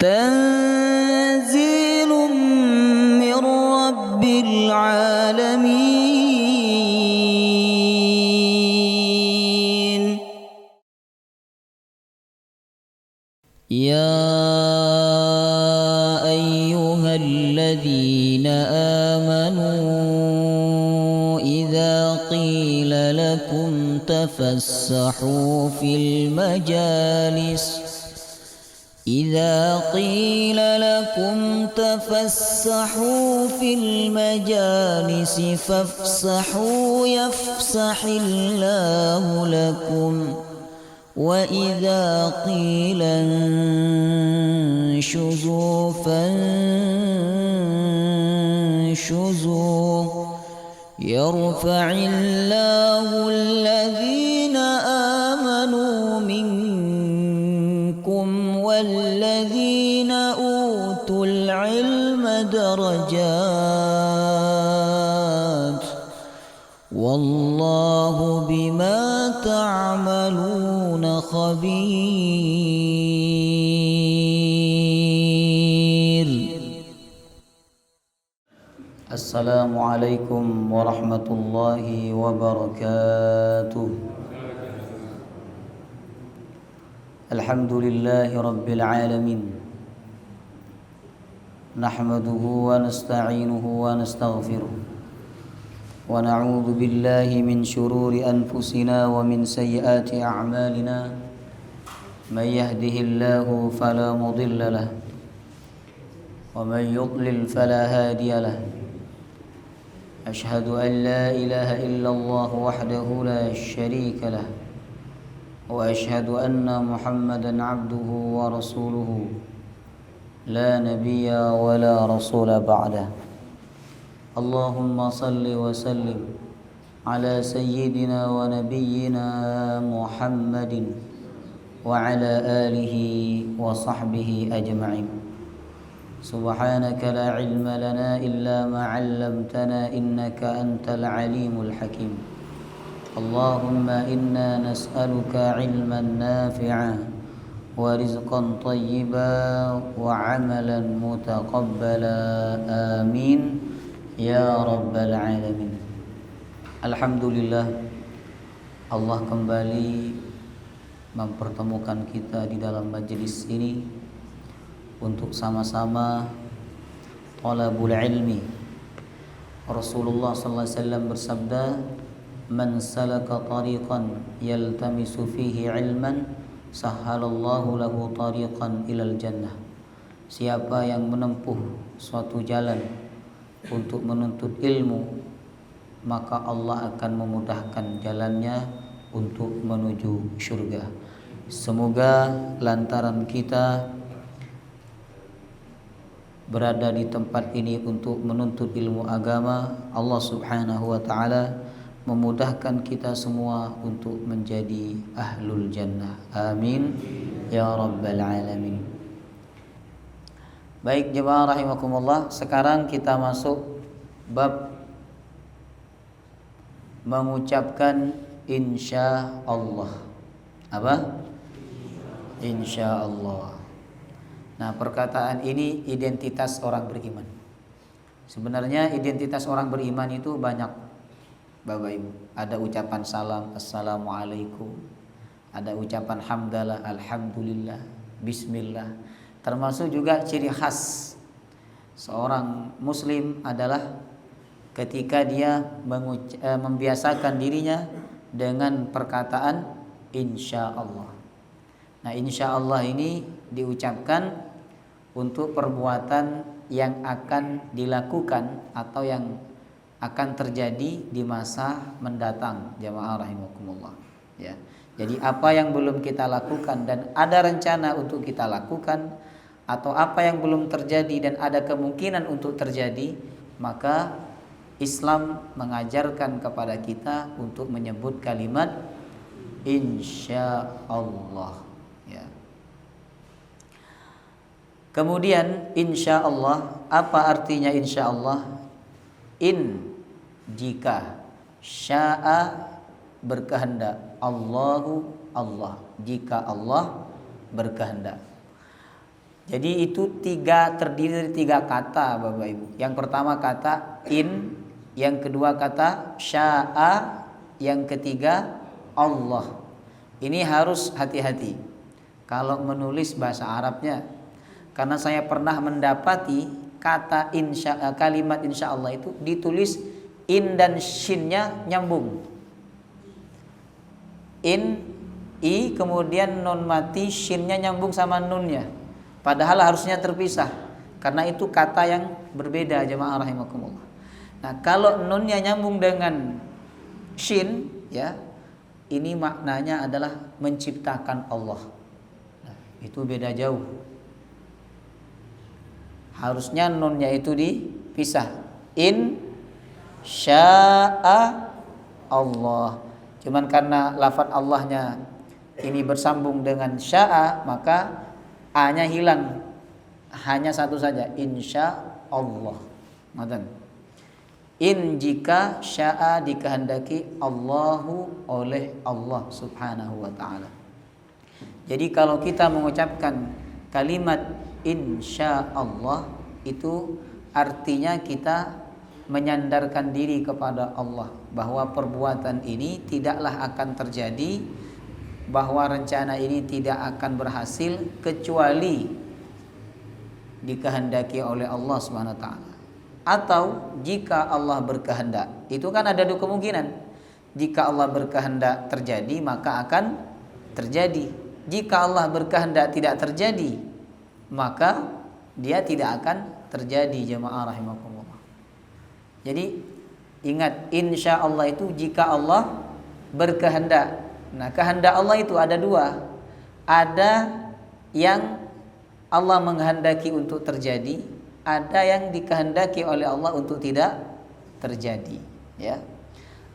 تنزيل من رب العالمين. يا أيها الذين آمنوا إذا قيل لكم تفسحوا في المجالس فافسحوا يفسح الله لكم وإذا قيل انشزوا فانشزوا يرفع الله الذين آمنوا منكم والذين أوتوا العلم درجات والله بما تعملون خبير. السلام عليكم ورحمة الله وبركاته. الحمد لله رب العالمين، نحمده ونستعينه ونستغفره ونعوذ بالله من شرور أنفسنا ومن سيئات أعمالنا، من يهده الله فلا مضل له ومن يضلل فلا هادي له. أشهد أن لا إله إلا الله وحده لا شريك له وأشهد أن محمدا عبده ورسوله لا نبي ولا رسول بعده. اللهم صل وسلم على سيدنا ونبينا محمد وعلى آله وصحبه أجمعين. سبحانك لا علم لنا إلا ما علمتنا إنك أنت العليم الحكيم. اللهم إنا نسألك علما نافعا ورزقا طيبا وعملا متقبلا آمين ya rabbal alamin. Alhamdulillah, Allah kembali mempertemukan kita di dalam majelis ini untuk sama-sama talabul ilmi. Rasulullah sallallahu alaihi wasallam bersabda, "Man salaka tariqan yaltamisu fihi ilman, sahhalallahu lahu tariqan ilal jannah." Siapa yang menempuh suatu jalan untuk menuntut ilmu, maka Allah akan memudahkan jalannya untuk menuju surga. Semoga lantaran kita berada di tempat ini untuk menuntut ilmu agama, Allah Subhanahu wa ta'ala memudahkan kita semua untuk menjadi ahlul jannah. Amin ya rabbal alamin. Baik jemaah rahimakumullah, sekarang kita masuk bab mengucapkan insya Allah. Apa? Insya Allah. Nah, perkataan ini identitas orang beriman. Sebenarnya identitas orang beriman itu banyak, Bapak Ibu. Ada ucapan salam, assalamualaikum. Ada ucapan hamdalah, alhamdulillah, bismillah. Termasuk juga ciri khas seorang muslim adalah ketika dia membiasakan dirinya dengan perkataan insya Allah. Nah, insya Allah ini diucapkan untuk perbuatan yang akan dilakukan atau yang akan terjadi di masa mendatang, jamaah rahimakumullah. Ya. Jadi apa yang belum kita lakukan dan ada rencana untuk kita lakukan, atau apa yang belum terjadi dan ada kemungkinan untuk terjadi, maka Islam mengajarkan kepada kita untuk menyebut kalimat insya Allah. Ya. Kemudian insya Allah, apa artinya insya Allah? In, jika, sya'a, berkehendak, Allahu, Allah, jika Allah berkehendak. Jadi itu terdiri dari 3 kata Bapak Ibu. Yang pertama kata in, yang kedua kata sya'a, yang ketiga Allah. Ini harus hati-hati kalau menulis bahasa Arabnya. Karena saya pernah mendapati kata kalimat insya Allah itu ditulis in dan shinnya nyambung. In, i, kemudian nun mati, shinnya nyambung sama nunnya. Padahal harusnya terpisah. Karena itu kata yang berbeda jemaah rahimakumullah. Nah, kalau nunnya nyambung dengan shin, ya, ini maknanya adalah menciptakan Allah. Nah, itu beda jauh. Harusnya nunnya itu dipisah. In sya'a Allah. Cuman karena lafaz Allahnya ini bersambung dengan sya'a, maka a-nya hilang. Hanya satu saja, insya Allah. Ngoten. In jika sya'a dikehendaki Allahu oleh Allah Subhanahu wa taala. Jadi kalau kita mengucapkan kalimat insya Allah itu artinya kita menyandarkan diri kepada Allah bahwa perbuatan ini tidaklah akan terjadi, bahwa rencana ini tidak akan berhasil kecuali dikehendaki oleh Allah Subhanahu wa taala. Atau jika Allah berkehendak, itu kan ada 2 kemungkinan. Jika Allah berkehendak terjadi, maka akan terjadi. Jika Allah berkehendak tidak terjadi, maka dia tidak akan terjadi jemaah rahimakumullah. Jadi ingat, insya Allah itu jika Allah berkehendak. Nah, kehendak Allah itu ada 2. Ada yang Allah menghendaki untuk terjadi, ada yang dikehendaki oleh Allah untuk tidak terjadi, ya.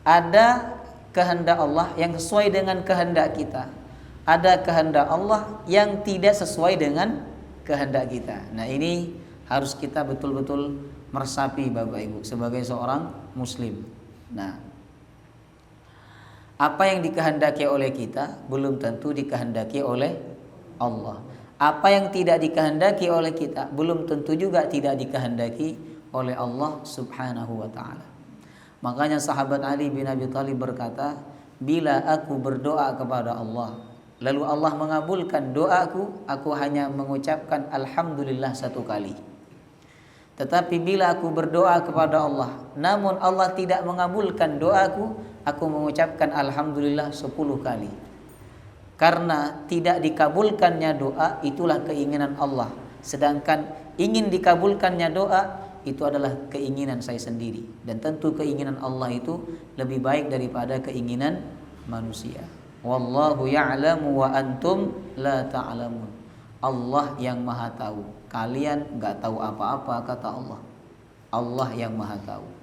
Ada kehendak Allah yang sesuai dengan kehendak kita. Ada kehendak Allah yang tidak sesuai dengan kehendak kita. Nah, ini harus kita betul-betul meresapi Bapak Ibu sebagai seorang muslim. Nah, apa yang dikehendaki oleh kita belum tentu dikehendaki oleh Allah. Apa yang tidak dikehendaki oleh kita belum tentu juga tidak dikehendaki oleh Allah Subhanahu wa taala. Makanya sahabat Ali bin Abi Thalib berkata, bila aku berdoa kepada Allah, lalu Allah mengabulkan doaku, aku hanya mengucapkan alhamdulillah 1 kali. Tetapi bila aku berdoa kepada Allah, namun Allah tidak mengabulkan doaku, aku mengucapkan alhamdulillah 10 kali. Karena tidak dikabulkannya doa itulah keinginan Allah. Sedangkan ingin dikabulkannya doa itu adalah keinginan saya sendiri. Dan tentu keinginan Allah itu lebih baik daripada keinginan manusia. Wallahu ya'lamu wa antum la ta'lamun. Allah yang maha tahu, kalian enggak tahu apa-apa, kata Allah. Allah yang maha tahu.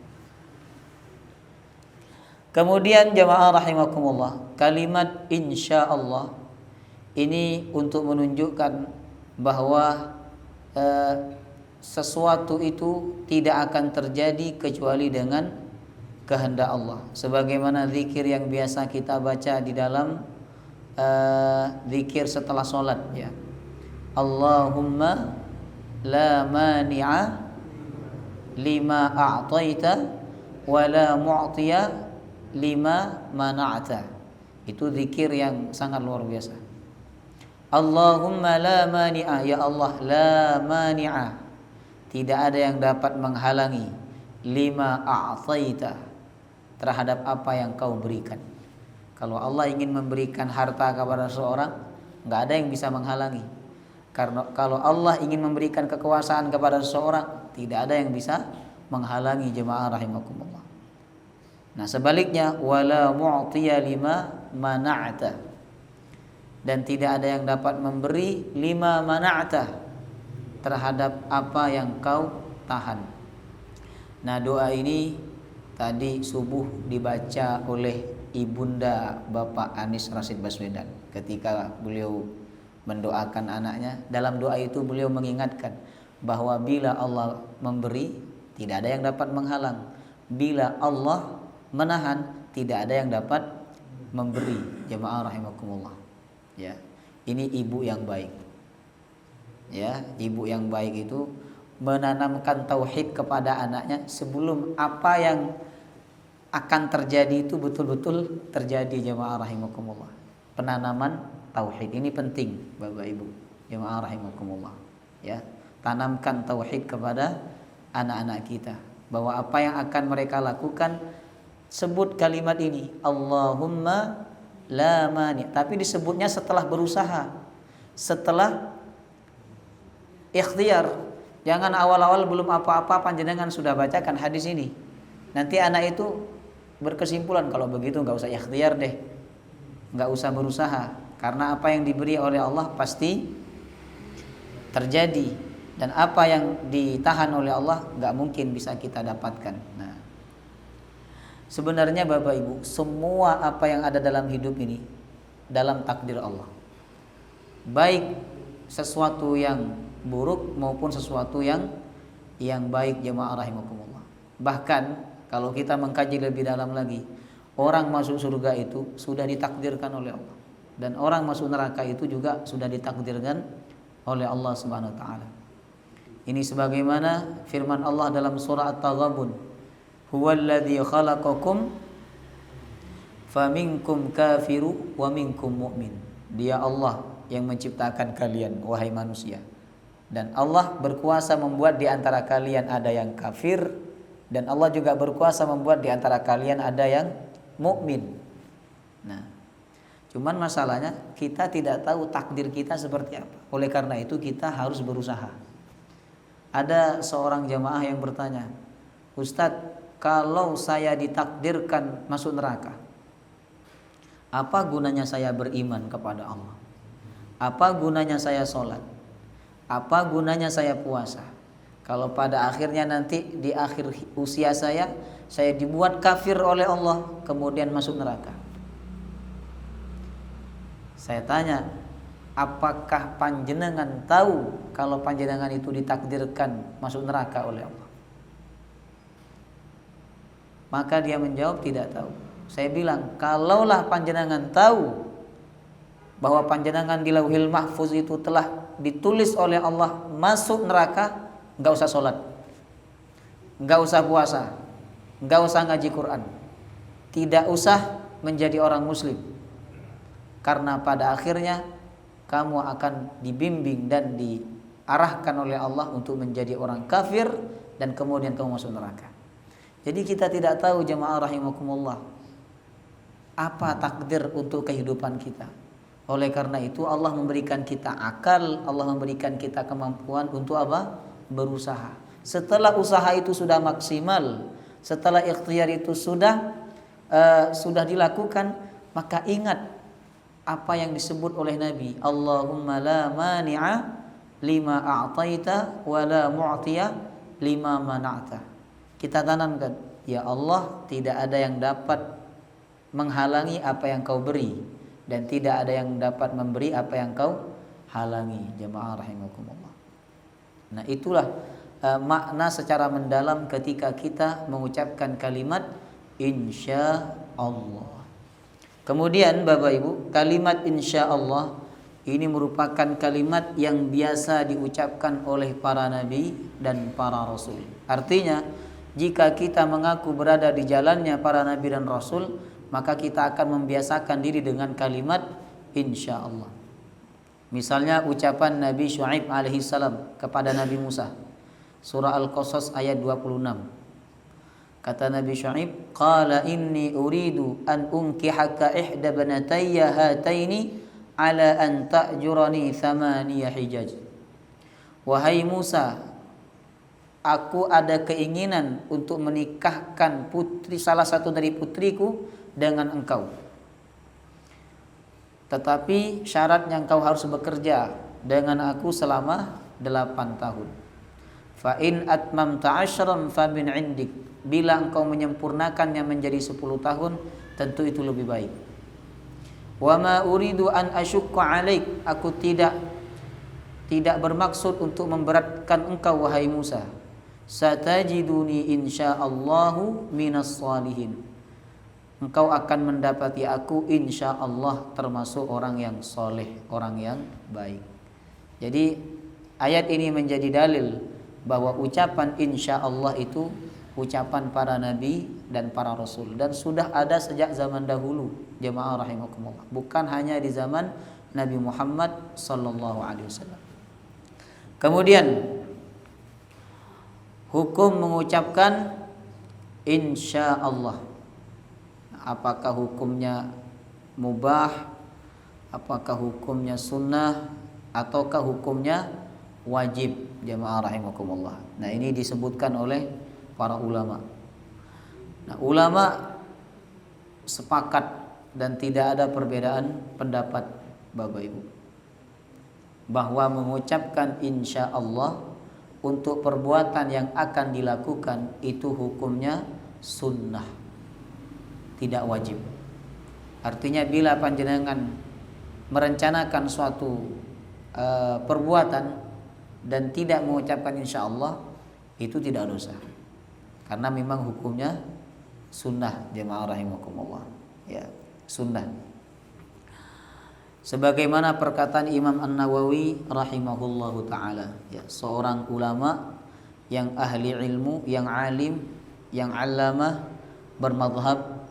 Kemudian jamaah rahimakumullah, kalimat insya Allah ini untuk menunjukkan bahwa sesuatu itu tidak akan terjadi kecuali dengan kehendak Allah. Sebagaimana zikir yang biasa kita baca di dalam zikir setelah sholat, ya. Allahumma la mani'a lima a'taita wa la mu'tiya lima mana'ta. Itu zikir yang sangat luar biasa. Allahumma la mani'a, ya Allah, la mani'a, tidak ada yang dapat menghalangi, lima a'taita, terhadap apa yang kau berikan. Kalau Allah ingin memberikan harta kepada seseorang, enggak ada yang bisa menghalangi. Karena kalau Allah ingin memberikan kekuasaan kepada seseorang, tidak ada yang bisa menghalangi jemaah rahimakumullah. Nah, sebaliknya wala mu'tiya lima mana'ta, dan tidak ada yang dapat memberi lima mana'ta, terhadap apa yang kau tahan. Nah, doa ini tadi subuh dibaca oleh ibunda Bapak Anies Rashid Baswedan ketika beliau mendoakan anaknya. Dalam doa itu beliau mengingatkan bahwa bila Allah memberi, tidak ada yang dapat menghalang. Bila Allah menahan, tidak ada yang dapat memberi. Jemaah rahimakumullah. Ya, ini ibu yang baik. ya, ibu yang baik itu menanamkan tauhid kepada anaknya sebelum apa yang akan terjadi itu betul-betul terjadi, jemaah rahimakumullah. Penanaman tauhid ini penting, Bapak Ibu, jemaah rahimakumullah. Ya, tanamkan tauhid kepada anak-anak kita bahwa apa yang akan mereka lakukan, sebut kalimat ini, Allahumma la mani, tapi disebutnya setelah berusaha, setelah ikhtiar. Jangan awal-awal belum apa-apa panjenengan sudah bacakan hadis ini. Nanti anak itu berkesimpulan kalau begitu nggak usah ikhtiar deh, nggak usah berusaha, karena apa yang diberi oleh Allah pasti terjadi, dan apa yang ditahan oleh Allah nggak mungkin bisa kita dapatkan. Nah, sebenarnya Bapak Ibu, semua apa yang ada dalam hidup ini dalam takdir Allah, baik sesuatu yang buruk maupun sesuatu yang baik, jemaah rahimakumullah. Bahkan kalau kita mengkaji lebih dalam lagi, orang masuk surga itu sudah ditakdirkan oleh Allah, dan orang masuk neraka itu juga sudah ditakdirkan oleh Allah Subhanahu wa taala. Ini sebagaimana firman Allah dalam surah At-Taghabun, huwallazi khalaqakum faminkum kafiru wa minkum mu'min. Dia Allah yang menciptakan kalian, wahai manusia. Dan Allah berkuasa membuat di antara kalian ada yang kafir, dan Allah juga berkuasa membuat di antara kalian ada yang mukmin. Nah, cuman masalahnya kita tidak tahu takdir kita seperti apa. Oleh karena itu kita harus berusaha. Ada seorang jamaah yang bertanya, Ustadz, kalau saya ditakdirkan masuk neraka, apa gunanya saya beriman kepada Allah? Apa gunanya saya sholat? Apa gunanya saya puasa? Kalau pada akhirnya nanti di akhir usia saya dibuat kafir oleh Allah, kemudian masuk neraka. Saya tanya, apakah panjenengan tahu kalau panjenengan itu ditakdirkan masuk neraka oleh Allah? Maka dia menjawab tidak tahu. Saya bilang, kalaulah panjenengan tahu bahwa panjenengan di Lauhil Mahfuz itu telah ditulis oleh Allah masuk neraka, nggak usah sholat, nggak usah puasa, nggak usah ngaji Quran, tidak usah menjadi orang muslim, karena pada akhirnya kamu akan dibimbing dan diarahkan oleh Allah untuk menjadi orang kafir, dan kemudian kamu masuk neraka. Jadi kita tidak tahu, jemaah rahimakumullah, apa takdir untuk kehidupan kita. Oleh karena itu Allah memberikan kita akal, Allah memberikan kita kemampuan untuk apa? Berusaha. Setelah usaha itu sudah maksimal, setelah ikhtiar itu sudah dilakukan, maka ingat apa yang disebut oleh Nabi, Allahumma la mani'a lima a'taita wa la mu'tiya lima mana'ta. Kita tanamkan, ya Allah, tidak ada yang dapat menghalangi apa yang kau beri, dan tidak ada yang dapat memberi apa yang kau halangi, jemaah rahimakumullah. Nah, itulah makna secara mendalam ketika kita mengucapkan kalimat insya Allah. Kemudian Bapak Ibu, kalimat insya Allah ini merupakan kalimat yang biasa diucapkan oleh para nabi dan para rasul. Artinya, jika kita mengaku berada di jalannya para nabi dan rasul, maka kita akan membiasakan diri dengan kalimat insya Allah. Misalnya ucapan Nabi Syuaib alaihissalam kepada Nabi Musa, surah Al-Qasas ayat 26. Kata Nabi Syuaib, qala inni uridu an unkihaka ihda banatayya hataini ala an ta'jurani thamaniya hijaj. Wahai Musa, aku ada keinginan untuk menikahkan salah satu dari putriku dengan engkau, tetapi syaratnya engkau harus bekerja dengan aku selama 8 tahun. Fa in atmamta 'ashran fa min 'indik. Bila engkau menyempurnakannya menjadi 10 tahun, tentu itu lebih baik. Wa ma uridu an asyukka 'alaik. Aku tidak bermaksud untuk memberatkan engkau wahai Musa. Satajiduni insyaallahu minas shalihin. Engkau akan mendapati aku insyaallah termasuk orang yang soleh, orang yang baik. Jadi Ayat ini menjadi dalil bahwa ucapan insya Allah itu ucapan para nabi dan para rasul, dan sudah ada sejak zaman dahulu, jemaah rahimakumullah, bukan hanya di zaman Nabi Muhammad sallallahu alaihi wasallam. Kemudian hukum mengucapkan insya Allah, apakah hukumnya mubah, apakah hukumnya sunnah, ataukah hukumnya wajib, jemaah rahimakumullah. Nah, ini disebutkan oleh para ulama. Nah, ulama sepakat dan tidak ada perbedaan pendapat Bapak Ibu bahwa mengucapkan insya Allah untuk perbuatan yang akan dilakukan itu hukumnya sunnah, tidak wajib. Artinya bila panjenengan merencanakan suatu perbuatan dan tidak mengucapkan insya Allah, itu tidak dosa, karena memang hukumnya sunnah, jemaah rahimakumullah, ya, sunnah. Sebagaimana perkataan Imam An-Nawawi rahimahullahu taala, ya, seorang ulama yang ahli ilmu, yang alim, yang allamah, bermadhab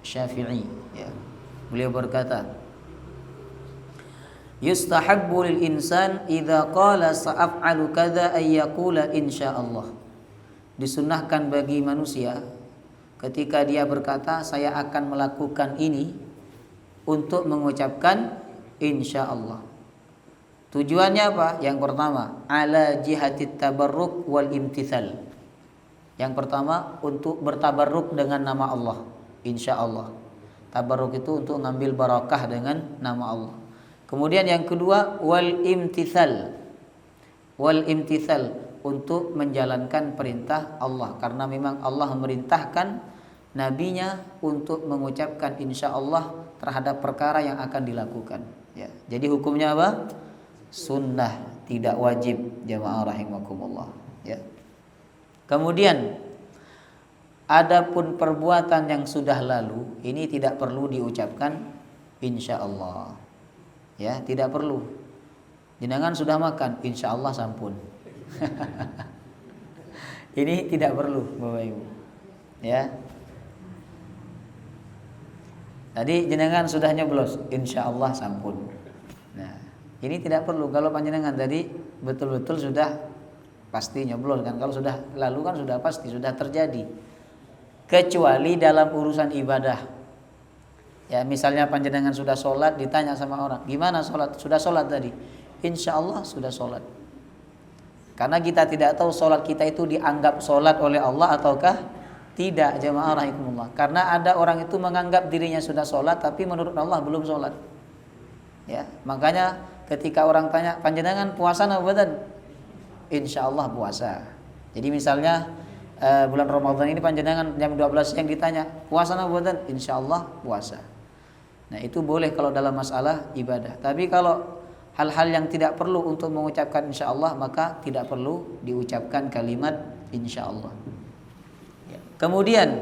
Syafi'i, ya. Beliau berkata, yustahabbu lil insan idza qala sa'af'alu kadza ay yaqula insyaallah. Disunnahkan bagi manusia ketika dia berkata saya akan melakukan ini, untuk mengucapkan insyaallah. Tujuannya apa? Yang pertama, ala jihatit tabarruk wal imtithal. Yang pertama, untuk bertabarruk dengan nama Allah, insyaallah. Tabarruk itu untuk ngambil barakah dengan nama Allah. Kemudian yang kedua, wal imtithal. Wal imtithal, untuk menjalankan perintah Allah, karena memang Allah memerintahkan nabinya untuk mengucapkan insyaallah terhadap perkara yang akan dilakukan, ya. Jadi hukumnya apa? Sunnah, tidak wajib, jemaah rahimakumullah, ya. Kemudian adapun perbuatan yang sudah lalu, ini tidak perlu diucapkan insyaallah, ya, tidak perlu. Jenengan sudah makan, insyaallah sampun. Ini tidak perlu, Bapak Ibu, ya. Tadi jenengan sudah nyoblos, insyaallah sampun. Nah, ini tidak perlu. Kalau panjenengan tadi betul-betul sudah pasti nyoblos kan. Kalau sudah lalu kan sudah pasti, sudah terjadi. Kecuali dalam urusan ibadah. Ya, misalnya panjenengan sudah sholat, ditanya sama orang, gimana sholat? Sudah sholat tadi? Insyaallah sudah sholat. Karena kita tidak tahu sholat kita itu dianggap sholat oleh Allah ataukah tidak, jemaah rahimakumullah. Karena ada orang itu menganggap dirinya sudah sholat, tapi menurut Allah belum sholat, ya. Makanya ketika orang tanya, panjenengan puasa apa badan? Insyaallah puasa. Jadi misalnya bulan Ramadan ini panjenengan jam 12 siang ditanya, puasa apa badan? Insyaallah puasa. Nah, itu boleh kalau dalam masalah ibadah. Tapi kalau hal-hal yang tidak perlu untuk mengucapkan insyaallah, maka tidak perlu diucapkan kalimat insyaallah. Kemudian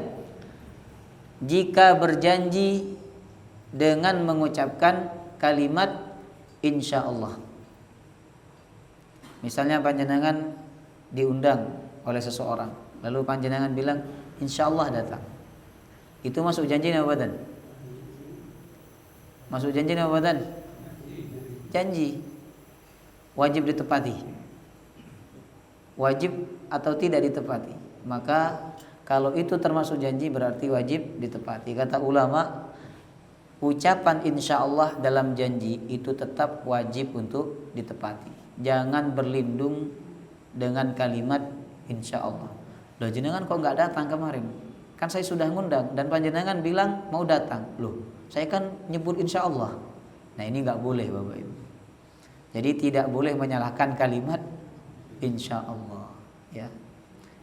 jika berjanji dengan mengucapkan kalimat insyaallah, misalnya panjenengan diundang oleh seseorang, lalu panjenengan bilang insyaallah datang, itu masuk janji apa badan? Masuk janji apa badan? Janji, wajib ditepati. Wajib atau tidak ditepati? Maka kalau itu termasuk janji berarti wajib ditepati. Kata ulama, ucapan insyaallah dalam janji itu tetap wajib untuk ditepati. Jangan berlindung dengan kalimat insyaallah. Loh, jenengan kok nggak datang kemarin? Kan saya sudah ngundang dan panjenengan bilang mau datang. Loh, saya kan nyebut insyaallah. Nah, ini nggak boleh, Bapak Ibu. Jadi tidak boleh menyalahkan kalimat insyaallah, ya.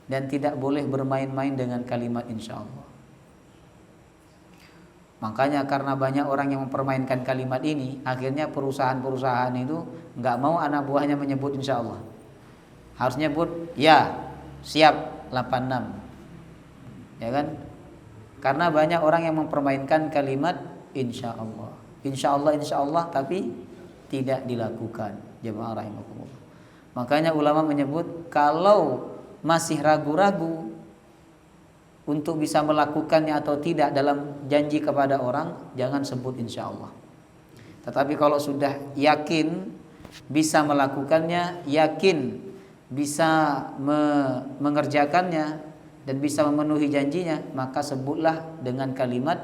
Dan tidak boleh bermain-main dengan kalimat insyaallah. Makanya karena banyak orang yang mempermainkan kalimat ini, akhirnya perusahaan-perusahaan itu nggak mau anak buahnya menyebut insyaallah. Harus nyebut ya, siap 86. Ya kan? Karena banyak orang yang mempermainkan kalimat insyaallah. Insyaallah, insyaallah, tapi tidak dilakukan, jemaah rahimakumullah. Makanya ulama menyebut kalau masih ragu-ragu untuk bisa melakukannya atau tidak dalam janji kepada orang, jangan sebut insya Allah. Tetapi kalau sudah yakin bisa melakukannya, yakin bisa mengerjakannya dan bisa memenuhi janjinya, maka sebutlah dengan kalimat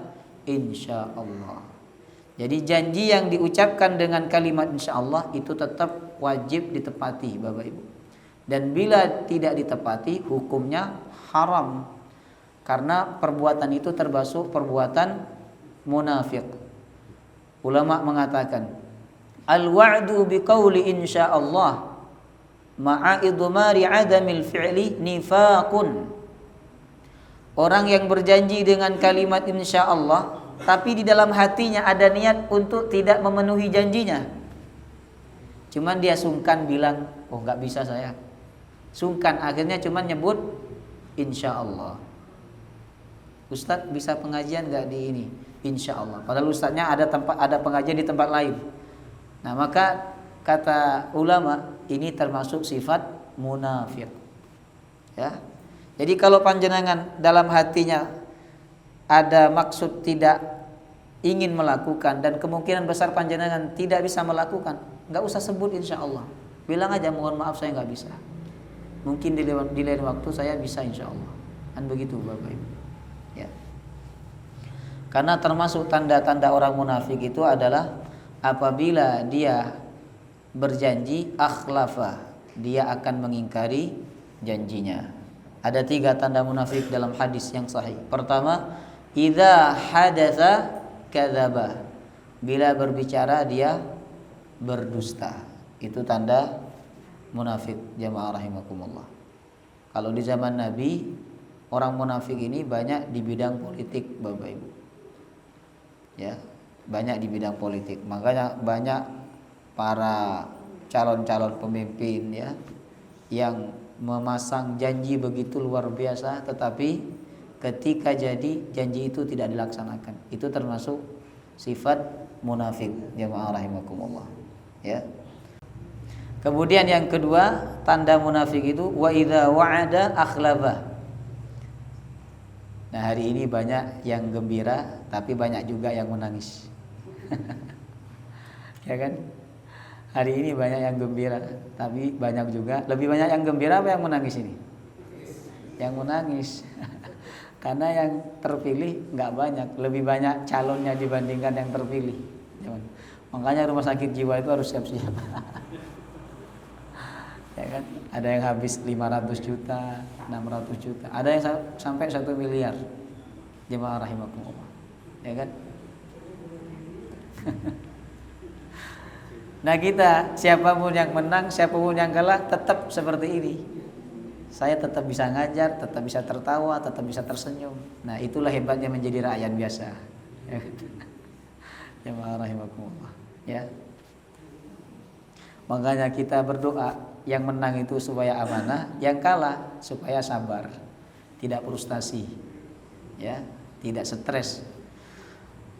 insya Allah. Jadi janji yang diucapkan dengan kalimat insya Allah itu tetap wajib ditepati, Bapak Ibu. Dan bila tidak ditepati, hukumnya haram. Karena perbuatan itu termasuk perbuatan munafik. Ulama mengatakan, al-wa'du biqauli insyaallah ma'a idmari 'adamil fi'li nifaqun. Orang yang berjanji dengan kalimat insyaallah tapi di dalam hatinya ada niat untuk tidak memenuhi janjinya. Cuman dia sungkan bilang, "Oh, enggak bisa saya." Sungkan, akhirnya cuman nyebut insyaallah. Ustadz bisa pengajian enggak di ini? Insyaallah. Padahal ustadznya ada pengajian di tempat lain. Nah, maka kata ulama ini termasuk sifat munafik. Ya. Jadi kalau panjenengan dalam hatinya ada maksud tidak ingin melakukan dan kemungkinan besar panjenengan tidak bisa melakukan, enggak usah sebut insyaallah. Bilang aja mohon maaf saya enggak bisa. Mungkin di lain waktu saya bisa insyaallah. Kan begitu Bapak Ibu. Ya. Karena termasuk tanda-tanda orang munafik itu adalah apabila dia berjanji akhlafa, dia akan mengingkari janjinya. Ada 3 tanda munafik dalam hadis yang sahih. Pertama, idza hadatsa kadzaba. Bila berbicara dia berdusta. Itu tanda munafik, jamaah rahimakumullah. Kalau di zaman Nabi, orang munafik ini banyak di bidang politik, Bapak Ibu. Ya, banyak di bidang politik. Makanya banyak para calon-calon pemimpin ya yang memasang janji begitu luar biasa, tetapi ketika jadi janji itu tidak dilaksanakan. Itu termasuk sifat munafik, jamaah rahimakumullah. Ya. Kemudian yang kedua, tanda munafik itu wa idza wa'ada akhlafa. Nah, hari ini banyak yang gembira, tapi banyak juga yang menangis. Ya kan? Hari ini banyak yang gembira, tapi banyak juga, lebih banyak yang gembira apa yang menangis ini? Yang menangis. Karena yang terpilih nggak banyak, lebih banyak calonnya dibandingkan yang terpilih. Makanya rumah sakit jiwa itu harus siap-siap. Ya kan? Ada yang habis 500 juta, 600 juta, ada yang sampai 1 miliar. Jemaah rahimakumullah. Ya kan? Nah, kita siapapun yang menang, siapapun yang kalah tetap seperti ini. Saya tetap bisa ngajar, tetap bisa tertawa, tetap bisa tersenyum. Nah, itulah hebatnya menjadi rakyat biasa. Jemaah rahimakumullah. Ya. Makanya kita berdoa, yang menang itu supaya amanah, yang kalah supaya sabar, tidak frustasi, ya, tidak stres.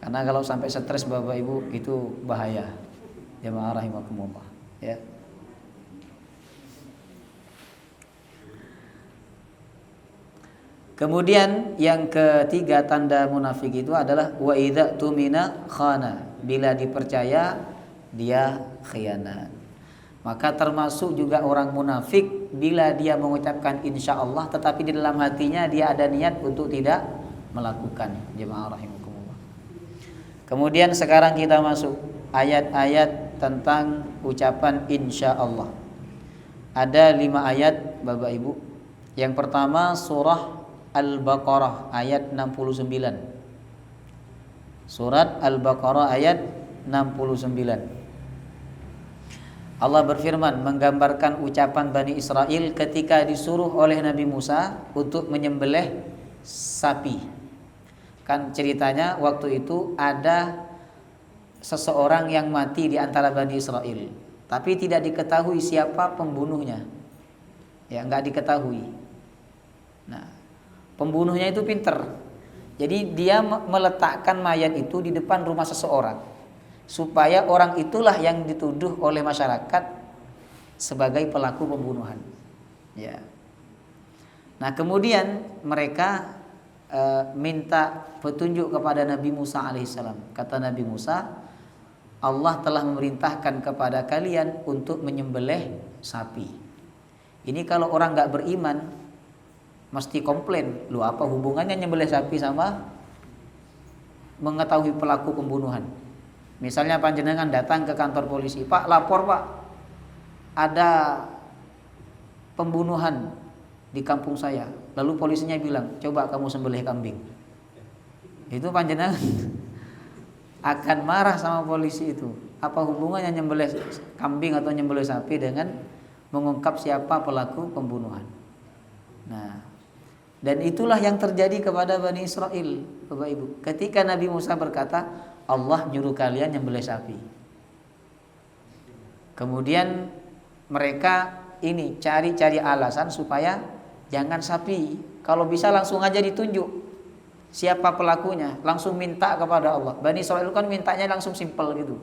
Karena kalau sampai stres Bapak Ibu itu bahaya. Jemaah rahimakumullah, ya. Kemudian yang ketiga tanda munafik itu adalah wa idza tumina khana. Bila dipercaya dia khianat. Maka termasuk juga orang munafik bila dia mengucapkan insyaallah tetapi di dalam hatinya dia ada niat untuk tidak melakukan. Jemaah rahimakumullah. Kemudian sekarang kita masuk ayat-ayat tentang ucapan insyaallah. Ada 5 ayat Bapak Ibu. Yang pertama surah Al-Baqarah ayat 69. Surat Al-Baqarah ayat 69. Allah berfirman menggambarkan ucapan Bani Israel ketika disuruh oleh Nabi Musa untuk menyembelih sapi. Kan ceritanya waktu itu ada seseorang yang mati di antara Bani Israel, tapi tidak diketahui siapa pembunuhnya. Ya, enggak diketahui. Nah, pembunuhnya itu pinter. Jadi dia meletakkan mayat itu di depan rumah seseorang, supaya orang itulah yang dituduh oleh masyarakat sebagai pelaku pembunuhan. Ya. Nah, kemudian mereka minta petunjuk kepada Nabi Musa alaihissalam. Kata Nabi Musa, Allah telah memerintahkan kepada kalian untuk menyembelih sapi. Ini kalau orang nggak beriman mesti komplain, lu apa hubungannya nyembelih sapi sama mengetahui pelaku pembunuhan? Misalnya panjenengan datang ke kantor polisi, Pak lapor Pak, ada pembunuhan di kampung saya. Lalu polisinya bilang, coba kamu sembelih kambing. Itu panjenengan akan marah sama polisi itu. Apa hubungannya nyembelih kambing atau nyembelih sapi dengan mengungkap siapa pelaku pembunuhan? Nah, dan itulah yang terjadi kepada Bani Israel, Bapak Ibu. Ketika Nabi Musa berkata, Allah nyuruh kalian nyembelih sapi. Kemudian mereka ini cari-cari alasan supaya jangan sapi. Kalau bisa langsung aja ditunjuk siapa pelakunya, langsung minta kepada Allah. Bani Israel kan mintanya langsung simpel gitu,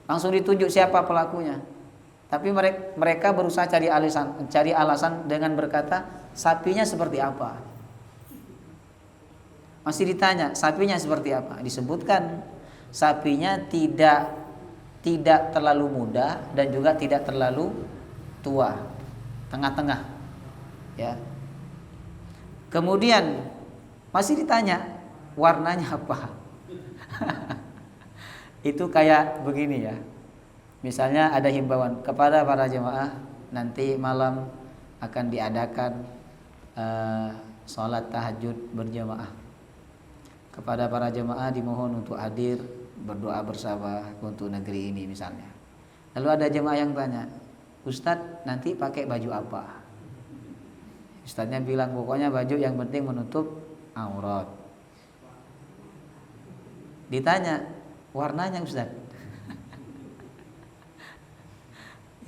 langsung ditunjuk siapa pelakunya. Tapi mereka berusaha cari alasan dengan berkata, sapinya seperti apa? Masih ditanya, sapinya seperti apa? Disebutkan sapinya tidak terlalu muda dan juga tidak terlalu tua, tengah-tengah. Ya. Kemudian masih ditanya, warnanya apa? Itu kayak begini ya. Misalnya ada himbauan kepada para jemaah, nanti malam akan diadakan sholat tahajud berjamaah. Kepada para jemaah dimohon untuk hadir berdoa bersama untuk negeri ini misalnya. Lalu ada jemaah yang tanya, Ustadz nanti pakai baju apa? Ustadznya bilang pokoknya baju yang penting menutup aurat. Ditanya, warnanya Ustadz?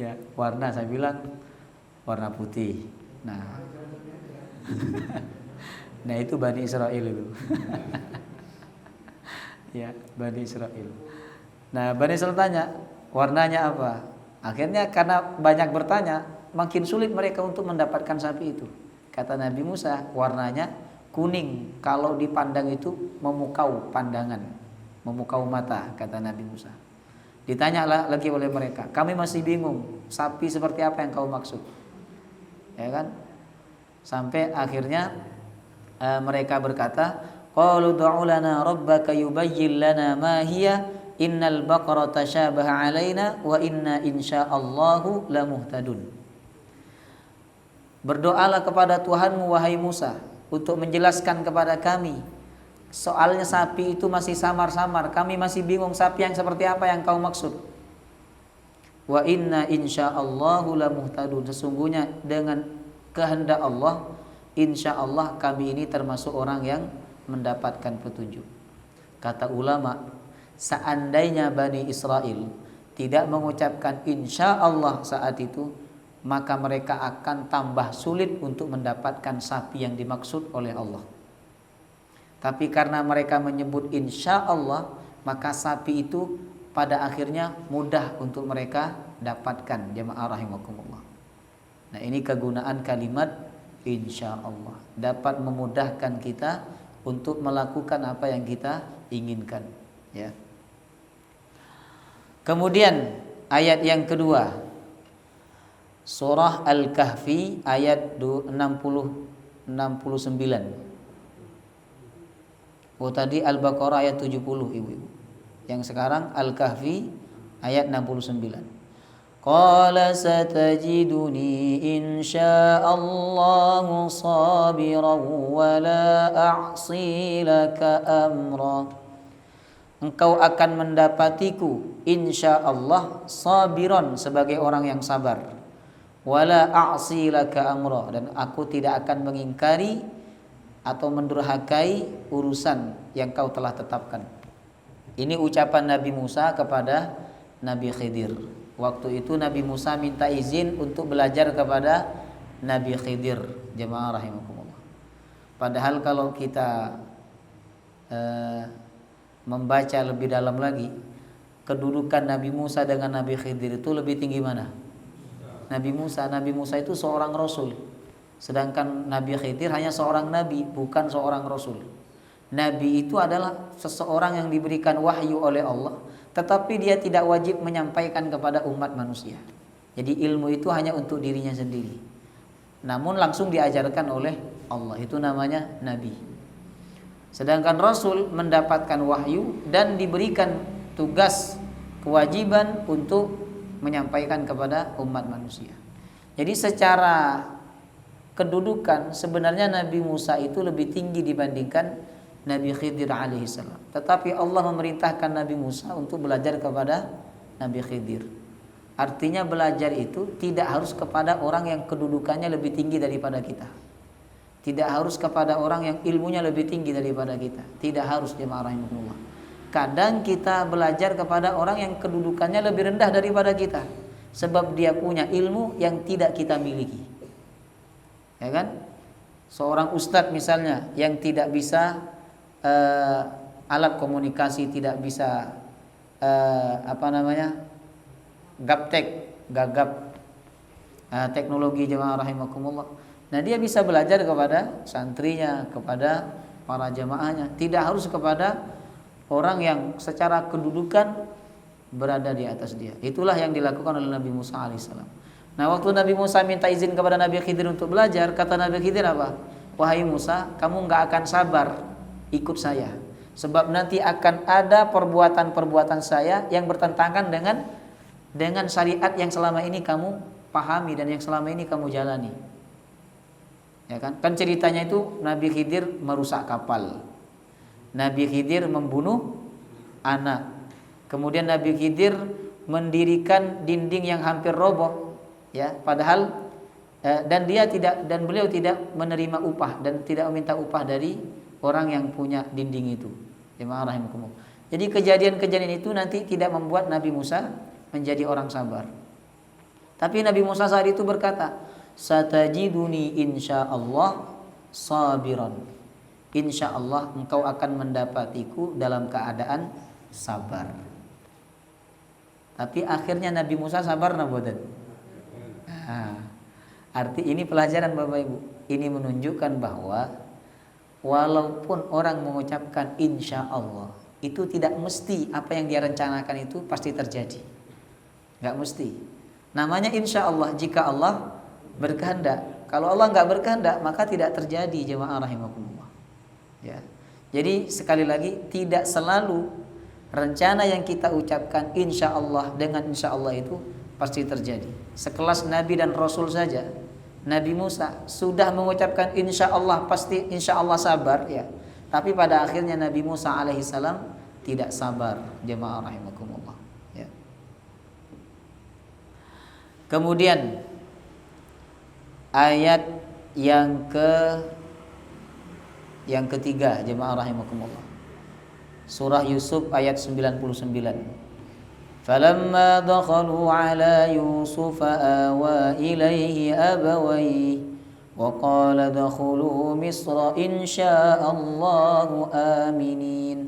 Ya, warna saya bilang warna putih. Nah, nah itu Bani Israel itu. Ya, Bani Israel. Nah, Bani Israel tanya, warnanya apa? Akhirnya karena banyak bertanya, makin sulit mereka untuk mendapatkan sapi itu. Kata Nabi Musa, warnanya kuning. Kalau dipandang itu memukau pandangan, memukau mata, kata Nabi Musa. Ditanya lagi oleh mereka, kami masih bingung, sapi seperti apa yang kau maksud? Ya kan? Sampai akhirnya mereka berkata, qalu du'u lana rabbaka yubayyin lana ma hiya innal baqara tashabaha alaina wa inna insyaallahu lamuhtadun. Berdoalah kepada Tuhanmu wahai Musa untuk menjelaskan kepada kami. Soalnya sapi itu masih samar-samar, kami masih bingung sapi yang seperti apa yang kau maksud. Wa inna insyaallahu lamuhtadun. Sesungguhnya dengan kehendak Allah, insyaallah kami ini termasuk orang yang mendapatkan petunjuk. Kata ulama, seandainya Bani Israel tidak mengucapkan insyaallah saat itu, maka mereka akan tambah sulit untuk mendapatkan sapi yang dimaksud oleh Allah. Tapi karena mereka menyebut insya Allah, maka sapi itu pada akhirnya mudah untuk mereka dapatkan, jemaah rahimakumullah. Nah, ini kegunaan kalimat insya Allah, dapat memudahkan kita untuk melakukan apa yang kita inginkan. Ya. Kemudian ayat yang kedua, surah Al-Kahfi ayat 69. Oh tadi Al-Baqarah ayat 70 ibu-ibu. Yang sekarang Al-Kahfi ayat 69. Qala satajiduni insyaallahu sabiran wa la a'si laka amra. Engkau akan mendapatiku insyaallah sabiran sebagai orang yang sabar. Wa la a'si laka amra, dan aku tidak akan mengingkari atau mendurhakai urusan yang kau telah tetapkan. Ini ucapan Nabi Musa kepada Nabi Khidir. Waktu itu Nabi Musa minta izin untuk belajar kepada Nabi Khidir, jemaah rahimakumullah. Padahal kalau kita membaca lebih dalam lagi, kedudukan Nabi Musa dengan Nabi Khidir itu lebih tinggi mana? Nabi Musa itu seorang rasul. Sedangkan Nabi Khidir hanya seorang nabi, bukan seorang rasul. Nabi itu adalah seseorang yang diberikan wahyu oleh Allah, tetapi dia tidak wajib menyampaikan kepada umat manusia. Jadi ilmu itu hanya untuk dirinya sendiri. Namun langsung diajarkan oleh Allah, itu namanya nabi. Sedangkan rasul mendapatkan wahyu dan diberikan tugas kewajiban untuk menyampaikan kepada umat manusia. Jadi secara kedudukan sebenarnya Nabi Musa itu lebih tinggi dibandingkan Nabi Khidir alaihissalam. Tetapi Allah memerintahkan Nabi Musa untuk belajar kepada Nabi Khidir. Artinya belajar itu tidak harus kepada orang yang kedudukannya lebih tinggi daripada kita. Tidak harus kepada orang yang ilmunya lebih tinggi daripada kita. Tidak harus, jemaah rahimahullah. Kadang kita belajar kepada orang yang kedudukannya lebih rendah daripada kita, sebab dia punya ilmu yang tidak kita miliki. Ya kan? Seorang ustadz misalnya yang tidak bisa alat komunikasi, tidak bisa gagap teknologi, jemaah rahimakumullah. Nah, dia bisa belajar kepada santrinya, kepada para jemaahnya, tidak harus kepada orang yang secara kedudukan berada di atas dia. Itulah yang dilakukan oleh Nabi Musa alaihissalam. Nah, waktu Nabi Musa minta izin kepada Nabi Khidir untuk belajar, kata Nabi Khidir apa? Wahai Musa, kamu gak akan sabar ikut saya, sebab nanti akan ada perbuatan-perbuatan saya yang bertentangan dengan syariat yang selama ini kamu pahami dan yang selama ini kamu jalani. Ya kan? Kan ceritanya itu Nabi Khidir merusak kapal, Nabi Khidir membunuh anak, kemudian Nabi Khidir mendirikan dinding yang hampir roboh. Ya, padahal dan beliau tidak menerima upah dan tidak meminta upah dari orang yang punya dinding itu. Jemaah rahimakumullah. Jadi kejadian-kejadian itu nanti tidak membuat Nabi Musa menjadi orang sabar. Tapi Nabi Musa saat itu berkata, "Satajiduni insyaallah sabiran." Insyaallah engkau akan mendapatiku dalam keadaan sabar. Tapi akhirnya Nabi Musa sabar nabodan. Arti ini pelajaran Bapak Ibu. Ini menunjukkan bahwa walaupun orang mengucapkan insya Allah, itu tidak mesti apa yang dia rencanakan itu pasti terjadi. Gak mesti. Namanya insya Allah jika Allah berkehendak. Kalau Allah gak berkehendak maka tidak terjadi, jemaah rahimakumullah. Ya. Jadi sekali lagi, tidak selalu rencana yang kita ucapkan insya Allah dengan insya Allah itu pasti terjadi. Sekelas Nabi dan Rasul saja, Nabi Musa sudah mengucapkan insya Allah, pasti insya Allah sabar ya. Tapi pada akhirnya Nabi Musa alaihissalam tidak sabar, jemaah rahimakumullah ya. Kemudian ayat yang ketiga, jemaah rahimakumullah, surah Yusuf ayat 99. فَلَمَّا دَخَلُوا عَلَى يُوسُفَ آوَى إِلَيْهِ أَبَوَيْهِ وَقَالَ ادْخُلُوا مِصْرَ إِنْ شَاءَ اللَّهُ آمِنِينَ.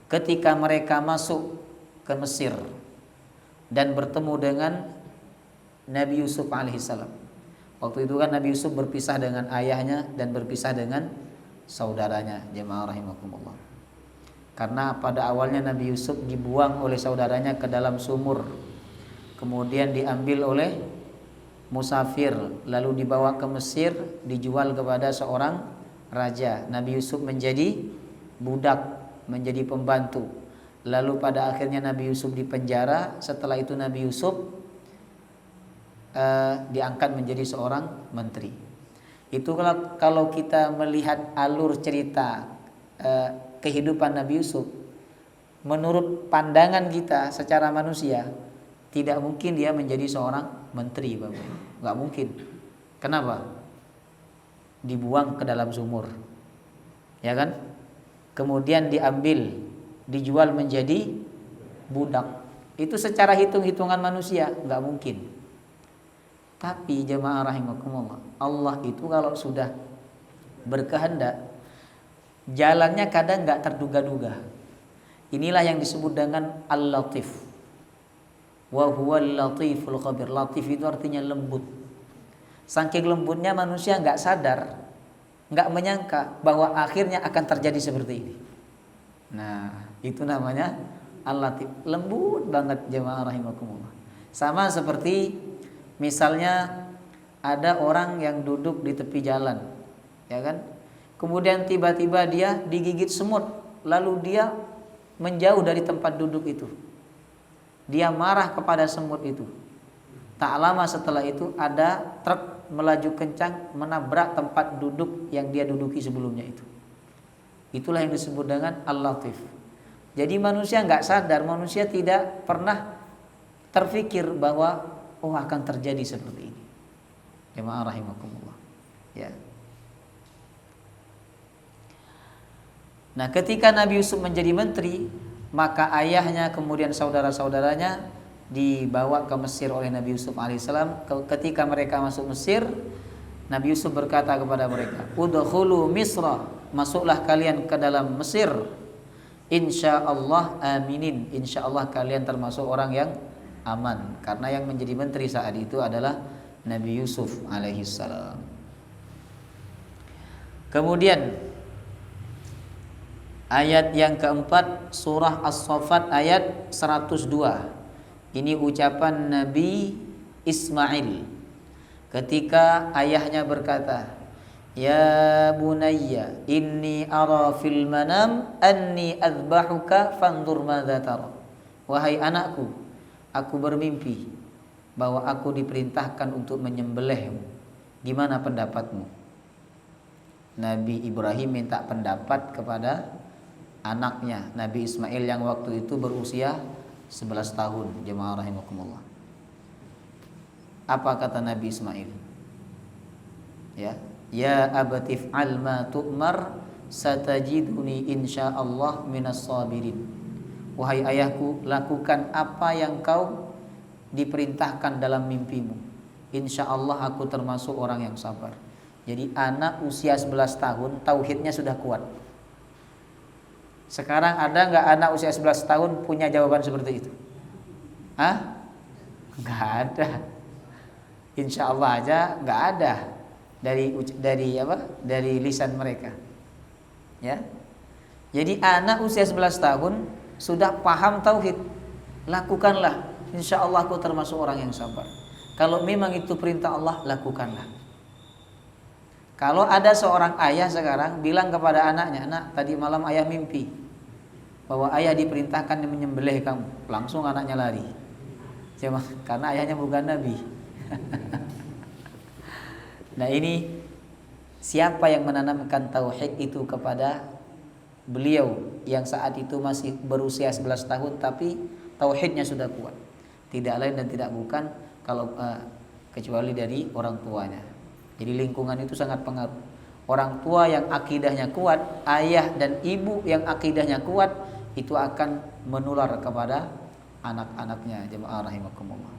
Ketika mereka masuk ke Mesir dan bertemu dengan Nabi Yusuf alaihissalam. Waktu itu kan Nabi Yusuf berpisah dengan ayahnya dan berpisah dengan saudaranya, jemaah rahimakumullah. Karena pada awalnya Nabi Yusuf dibuang oleh saudaranya ke dalam sumur, kemudian diambil oleh musafir, lalu dibawa ke Mesir, dijual kepada seorang raja. Nabi Yusuf menjadi budak, menjadi pembantu. Lalu pada akhirnya Nabi Yusuf dipenjara. Setelah itu Nabi Yusuf diangkat menjadi seorang menteri. Itu kalau kita melihat alur cerita kehidupan Nabi Yusuf, menurut pandangan kita secara manusia, tidak mungkin dia menjadi seorang menteri, Bapak. Nggak mungkin. Kenapa? Dibuang ke dalam sumur, ya kan? Kemudian diambil, dijual menjadi budak. Itu secara hitung-hitungan manusia nggak mungkin. Tapi jemaah rahimakumullah, Allah itu kalau sudah berkehendak, jalannya kadang gak terduga-duga. Inilah yang disebut dengan Al-Latif. Wa huwal latiful khabir. Latif itu artinya lembut. Saking lembutnya manusia nggak sadar, nggak menyangka bahwa akhirnya akan terjadi seperti ini. Nah, itu namanya Al-Latif, lembut banget jemaah rahimakumullah. Sama seperti misalnya ada orang yang duduk di tepi jalan, ya kan? Kemudian tiba-tiba dia digigit semut, lalu dia menjauh dari tempat duduk itu. Dia marah kepada semut itu. Tak lama setelah itu ada truk melaju kencang menabrak tempat duduk yang dia duduki sebelumnya itu. Itulah yang disebut dengan Al-Latif. Jadi manusia nggak sadar, manusia tidak pernah terfikir bahwa akan terjadi seperti ini. Jemaah rahimakumullah. Ya. Nah, ketika Nabi Yusuf menjadi menteri, maka ayahnya kemudian saudara-saudaranya dibawa ke Mesir oleh Nabi Yusuf alaihissalam. Ketika mereka masuk Mesir, Nabi Yusuf berkata kepada mereka, "Udkhulu Misra, masuklah kalian ke dalam Mesir. Insyaallah aminin, insyaallah kalian termasuk orang yang aman." Karena yang menjadi menteri saat itu adalah Nabi Yusuf alaihissalam. Kemudian ayat yang keempat, surah As-Saffat ayat 102. Ini ucapan Nabi Ismail ketika ayahnya berkata, "Ya bunayya, inni ara fil manam anni adbahuka fanzur madza tara." Wahai anakku, aku bermimpi bahwa aku diperintahkan untuk menyembelihmu. Gimana pendapatmu? Nabi Ibrahim minta pendapat kepada anaknya Nabi Ismail yang waktu itu berusia 11 tahun. Jemaah rahimakumullah. Apa kata Nabi Ismail? Ya abatif al ma tu'mar satajiduni insyaallah minas sabirin. Wahai ayahku, lakukan apa yang kau diperintahkan dalam mimpimu. Insyaallah aku termasuk orang yang sabar. Jadi anak usia 11 tahun tauhidnya sudah kuat. Sekarang ada nggak anak usia 11 tahun punya jawaban seperti itu? Nggak ada. Insyaallah aja nggak ada dari lisan mereka. Ya. Jadi anak usia 11 tahun sudah paham tauhid. Lakukanlah. Insyaallah aku termasuk orang yang sabar. Kalau memang itu perintah Allah, lakukanlah. Kalau ada seorang ayah sekarang bilang kepada anaknya, "Nak, tadi malam ayah mimpi bahwa ayah diperintahkan menyembelih kamu." Langsung anaknya lari. Karena ayahnya bukan nabi. Nah, ini siapa yang menanamkan tauhid itu kepada beliau yang saat itu masih berusia 11 tahun tapi tauhidnya sudah kuat. Tidak lain dan tidak bukan kecuali dari orang tuanya. Jadi lingkungan itu sangat pengaruh. Orang tua yang akidahnya kuat, ayah dan ibu yang akidahnya kuat, itu akan menular kepada anak-anaknya. Jemaah rahimakumullah.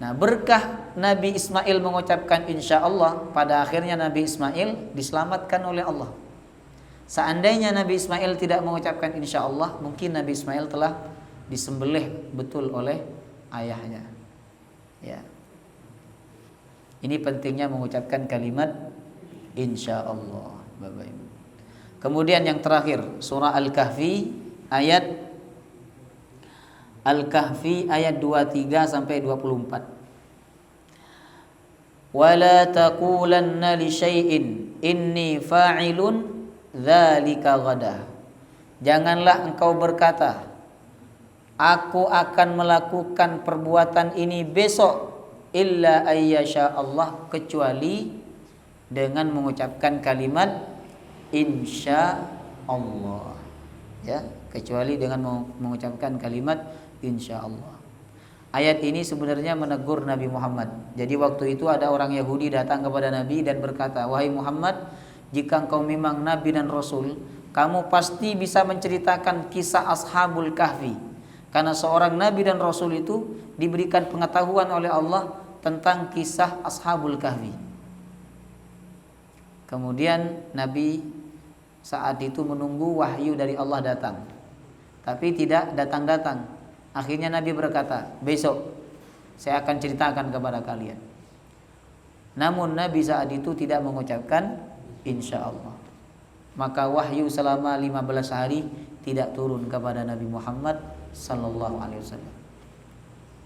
Nah, berkah Nabi Ismail mengucapkan insyaallah, pada akhirnya Nabi Ismail diselamatkan oleh Allah. Seandainya Nabi Ismail tidak mengucapkan insyaallah, mungkin Nabi Ismail telah disembelih betul oleh ayahnya. Ya. Ini pentingnya mengucapkan kalimat insyaallah, Bapak Ibu. Kemudian yang terakhir, surah Al-Kahfi ayat 23 sampai 24. Wala taqulanna li syai'in inni fa'ilun dzalika ghadah. Janganlah engkau berkata, aku akan melakukan perbuatan ini besok, illa ayyasha Allah, kecuali dengan mengucapkan kalimat insya Allah. Ya, kecuali dengan mengucapkan kalimat insya Allah. Ayat ini sebenarnya menegur Nabi Muhammad. Jadi waktu itu ada orang Yahudi datang kepada Nabi dan berkata, "Wahai Muhammad, jika engkau memang Nabi dan Rasul, kamu pasti bisa menceritakan kisah Ashabul Kahfi. Karena seorang Nabi dan Rasul itu diberikan pengetahuan oleh Allah tentang kisah Ashabul Kahfi." Kemudian Nabi saat itu menunggu wahyu dari Allah datang, tapi tidak datang-datang. Akhirnya Nabi berkata, "Besok saya akan ceritakan kepada kalian." Namun Nabi saat itu tidak mengucapkan insya Allah. Maka wahyu selama 15 hari tidak turun kepada Nabi Muhammad sallallahu alaihi wasallam.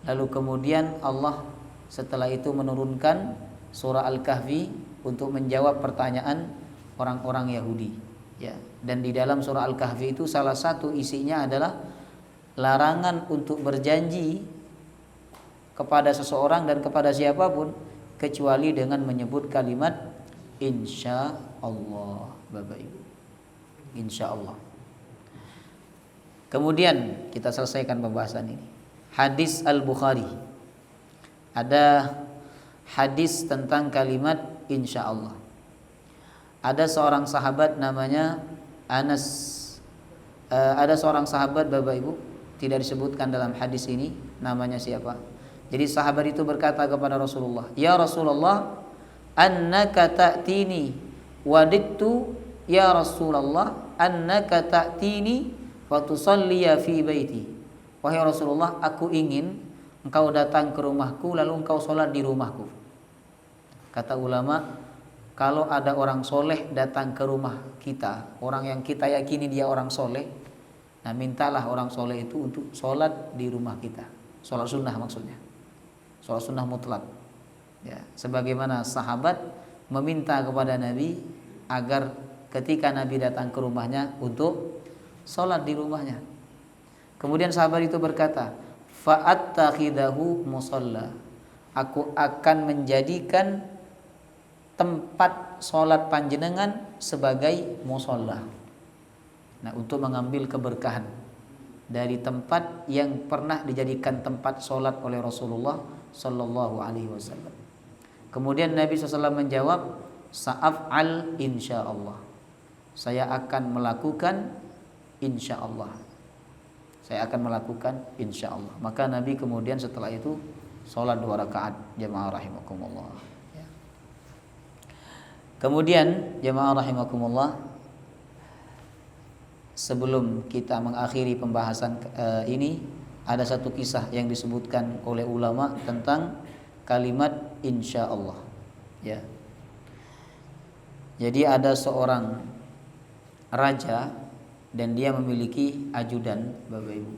Lalu kemudian Allah setelah itu menurunkan surah Al-Kahfi untuk menjawab pertanyaan orang-orang Yahudi, ya. Dan di dalam surah Al-Kahfi itu salah satu isinya adalah larangan untuk berjanji kepada seseorang dan kepada siapapun kecuali dengan menyebut kalimat insya Allah, Bapak Ibu. Insya Allah. Kemudian kita selesaikan pembahasan ini. Hadis Al-Bukhari. Ada hadis tentang kalimat insya Allah. Ada seorang sahabat namanya Anas. Ada seorang sahabat, Bapak Ibu, tidak disebutkan dalam hadis ini namanya siapa. Jadi sahabat itu berkata kepada Rasulullah, "Ya Rasulullah, annaka ta'tini wadittu ya Rasulullah annaka ta'tini wa tusalliya fi baiti." Wahai Rasulullah, aku ingin engkau datang ke rumahku lalu engkau sholat di rumahku. Kata ulama, kalau ada orang soleh datang ke rumah kita, orang yang kita yakini dia orang soleh, nah mintalah orang soleh itu untuk sholat di rumah kita. Sholat sunnah maksudnya, sholat sunnah mutlak, ya. Sebagaimana sahabat meminta kepada Nabi agar ketika Nabi datang ke rumahnya untuk sholat di rumahnya. Kemudian sahabat itu berkata, fa'attakhidahu musalla. Aku akan menjadikan tempat sholat panjenengan sebagai musalla. Nah, untuk mengambil keberkahan dari tempat yang pernah dijadikan tempat sholat oleh Rasulullah Sallallahu Alaihi Wasallam. Kemudian Nabi SAW menjawab, sa'af'al insyaallah. Saya akan melakukan insyaallah. Saya akan melakukan insyaallah. Maka Nabi kemudian setelah itu sholat 2 rakaat, jemaah rahimakumullah. Kemudian jemaah rahimakumullah, sebelum kita mengakhiri pembahasan ini, ada satu kisah yang disebutkan oleh ulama tentang kalimat insyaallah, ya. Jadi ada seorang raja dan dia memiliki ajudan, Bapak Ibu.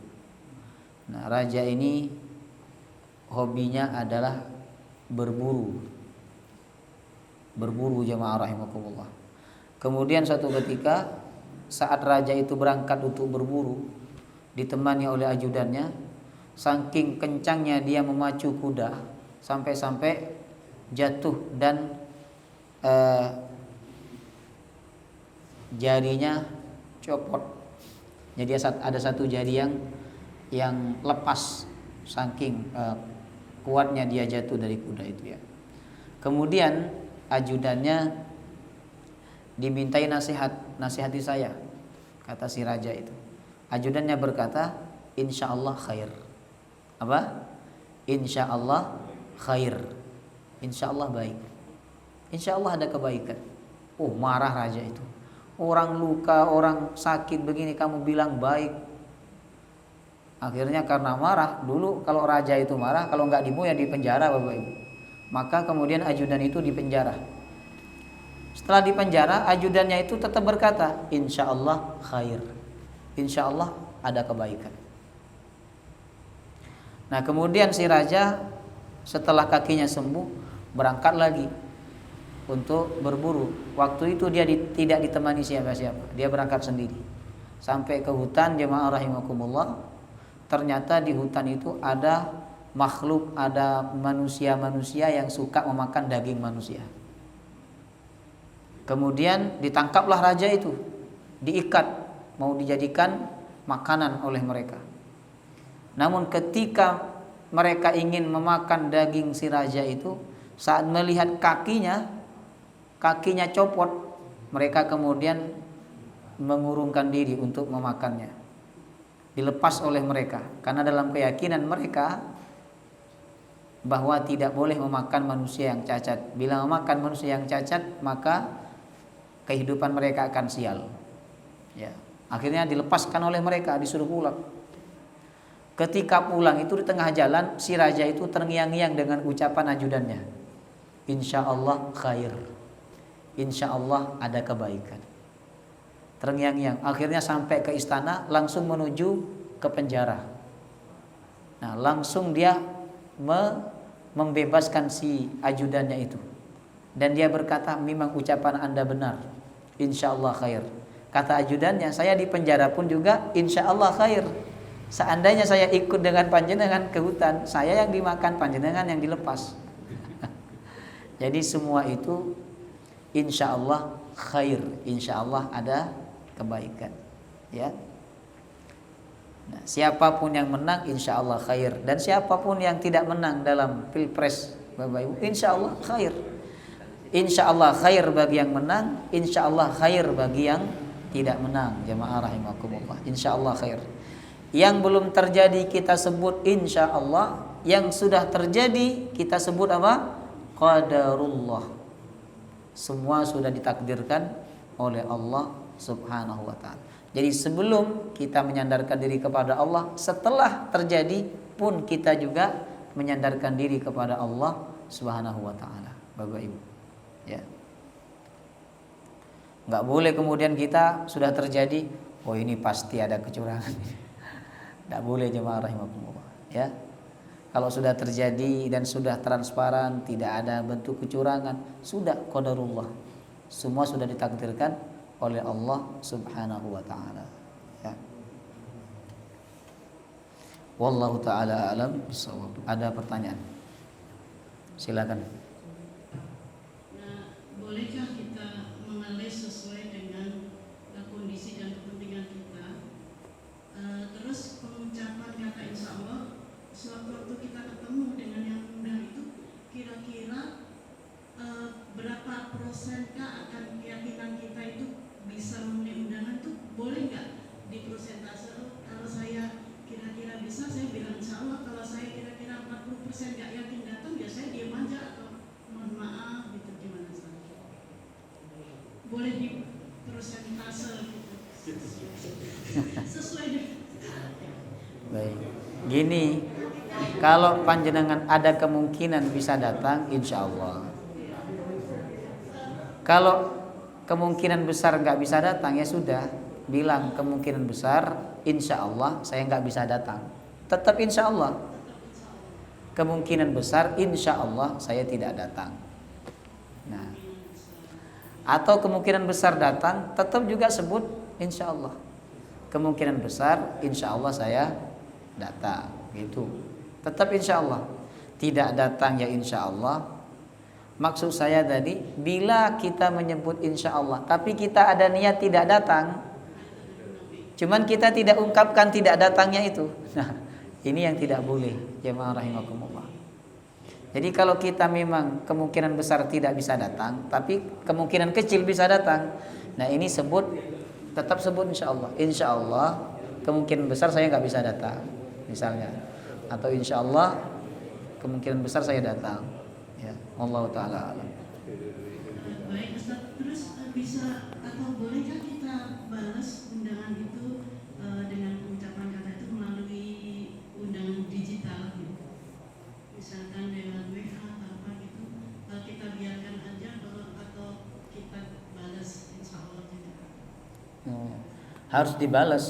Nah, raja ini hobinya adalah berburu jemaah rahimakumullah. Kemudian suatu ketika saat raja itu berangkat untuk berburu ditemani oleh ajudannya, saking kencangnya dia memacu kuda sampai-sampai jatuh dan jarinya copot. Jadi ada satu jari yang lepas saking kuatnya dia jatuh dari kuda itu, ya. Kemudian ajudannya dimintai nasihati saya, kata si raja itu. Ajudannya berkata, insyaallah khair. Apa? Insyaallah khair. Insyaallah baik. Insyaallah ada kebaikan. Oh, marah raja itu. Orang luka, orang sakit begini kamu bilang baik. Akhirnya karena marah, dulu kalau raja itu marah, kalau nggak dibunuh ya dipenjara, Bapak Ibu. Maka kemudian ajudan itu dipenjara. Setelah dipenjara, ajudannya itu tetap berkata, insyaallah khair. Insyaallah ada kebaikan. Nah, kemudian si raja setelah kakinya sembuh berangkat lagi untuk berburu. Waktu itu dia tidak ditemani siapa-siapa. Dia berangkat sendiri. Sampai ke hutan, jemaah rahimakumullah. Ternyata di hutan itu ada makhluk, ada manusia-manusia yang suka memakan daging manusia. Kemudian ditangkaplah raja itu, diikat, mau dijadikan makanan oleh mereka. Namun ketika mereka ingin memakan daging si raja itu, saat melihat kakinya copot, mereka kemudian mengurungkan diri untuk memakannya. Dilepas oleh mereka, karena dalam keyakinan mereka bahwa tidak boleh memakan manusia yang cacat. Bila memakan manusia yang cacat, maka kehidupan mereka akan sial, ya. Akhirnya dilepaskan oleh mereka, disuruh pulang. Ketika pulang itu di tengah jalan, si raja itu terngiang-ngiang dengan ucapan ajudannya, insya Allah khair, insya Allah ada kebaikan. Terngiang-ngiang, akhirnya sampai ke istana, langsung menuju ke penjara. Nah, langsung dia membebaskan si ajudannya itu. Dan dia berkata, memang ucapan Anda benar, insya Allah khair. Kata ajudannya, saya di penjara pun juga insya Allah khair. Seandainya saya ikut dengan panjenengan ke hutan, saya yang dimakan, panjenengan yang dilepas. Jadi semua itu insya Allah khair, insya Allah ada kebaikan, ya. Nah, siapapun yang menang insya Allah khair, dan siapapun yang tidak menang dalam pilpres, Bapak Ibu, insya Allah khair. Insya Allah khair bagi yang menang, insya Allah khair bagi yang tidak menang. Jamaah rahimakumullah, insya Allah khair. Yang belum terjadi kita sebut insya Allah, yang sudah terjadi kita sebut apa? Qadarullah. Semua sudah ditakdirkan oleh Allah Subhanahu wa ta'ala. Jadi sebelum kita menyandarkan diri kepada Allah, setelah terjadi pun kita juga menyandarkan diri kepada Allah Subhanahu wa ta'ala. Bapak Ibu, ya. Enggak boleh kemudian kita sudah terjadi, oh ini pasti ada kecurangan. Enggak boleh, jemaah rahimakumullah, ya. Kalau sudah terjadi dan sudah transparan, tidak ada bentuk kecurangan, sudah qadarullah. Semua sudah ditakdirkan oleh Allah Subhanahu wa ta'ala, ya. Wallahu ta'ala alam bisawab. Ada pertanyaan? Silakan. Nah, bolehkah kita mengeles sesuai dengan kondisi dan kepentingan kita? Terus pengucapan kata insya Allah, sewaktu kita ketemu dengan yang mudah itu, kira-kira berapa persenkah akan keyakinan kita itu bisa memenuhi undangan tuh, boleh nggak di persentase? Kalau saya kira-kira bisa, saya bilang insya Allah. Kalau saya kira-kira 40% nggak yakin datang, ya saya diam aja atau mohon maaf gitu, gimana saja. Boleh di persentase gitu. Sesuai dengan. Baik. Gini, kalau panjenengan ada kemungkinan bisa datang, insya Allah. Kalau kemungkinan besar nggak bisa datang, ya sudah, bilang kemungkinan besar, insya Allah saya nggak bisa datang. Tetap insya Allah. Kemungkinan besar, insya Allah saya tidak datang. Nah, atau kemungkinan besar datang, tetap juga sebut insya Allah. Kemungkinan besar, insya Allah saya datang. Gitu. Tetap insya Allah. Tidak datang ya insya Allah. Maksud saya tadi, bila kita menyebut insya Allah, tapi kita ada niat tidak datang, cuman kita tidak ungkapkan tidak datangnya itu. Nah, ini yang tidak boleh, jemaah rahimakumullah. Jadi kalau kita memang kemungkinan besar tidak bisa datang, tapi kemungkinan kecil bisa datang, nah ini tetap sebut insya Allah. Insya Allah kemungkinan besar saya nggak bisa datang, misalnya, atau insya Allah kemungkinan besar saya datang. Ya, Allah Ta'ala alam. Baik Ustaz, terus bisa atau bolehkah kita balas undangan itu dengan ucapan kata itu melalui undangan digital gitu? Misalkan lewat WA atau apa gitu, kita biarkan aja atau kita balas insya Allah tidak? Harus dibalas.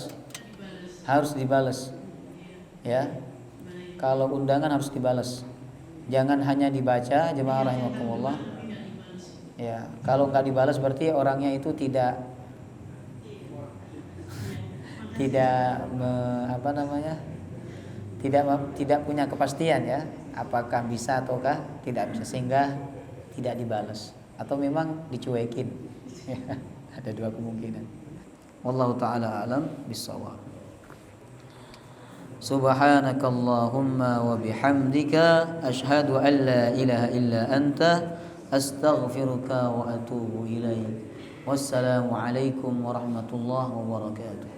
Harus dibalas. Ya. Kalau undangan harus dibalas. Jangan hanya dibaca, jemaah rahimakumullah. Ya, kalau nggak dibalas berarti orangnya itu tidak tidak punya kepastian, ya, apakah bisa ataukah tidak bisa, sehingga tidak dibalas atau memang dicuekin. Ada dua kemungkinan. Wallahu ta'ala alam bissawab. Subhanakallahumma wa bihamdika asyhadu an la ilaha illa anta astaghfiruka wa atubu ilaik. Wassalamu alaikum warahmatullahi wabarakatuh.